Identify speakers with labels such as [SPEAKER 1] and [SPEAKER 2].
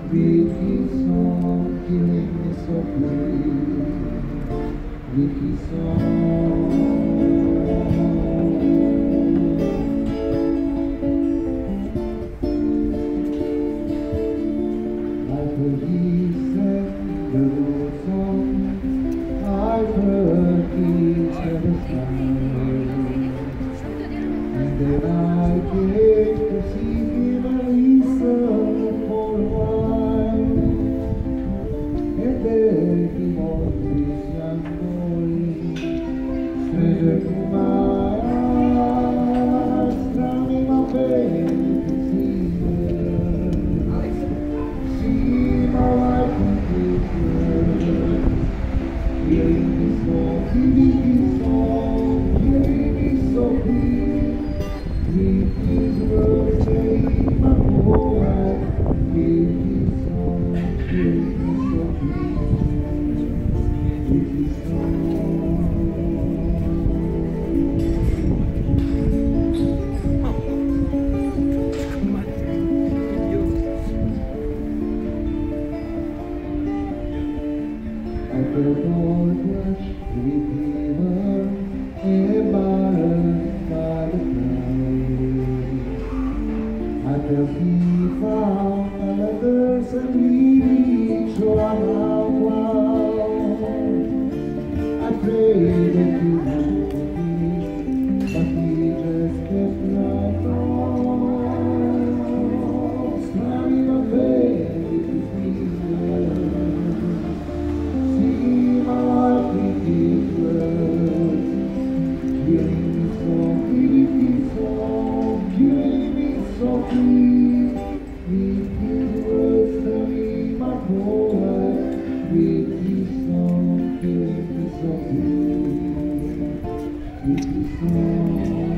[SPEAKER 1] With his song, killing me softly. With his song, I heard he sang the Lord song. I heard he said a song. And then I came to see him and listen for a while. And there he was, this young boy, straight into my eyes, drowning my faith in tears. See my life in pictures, hearing his song, hearing his song, hearing his song, with his words saying my whole life, with his song, hearing his song, with his song. I felt all crushed with fever, embarrassed by the crowd. I felt he found others and we each one out loud. I prayed that he would be, but he just kept right on, slamming my face with his fingers. See my life with his words, hearing me song, hearing me softly, with his words telling my whole life, with his song, hearing me softly, with his song.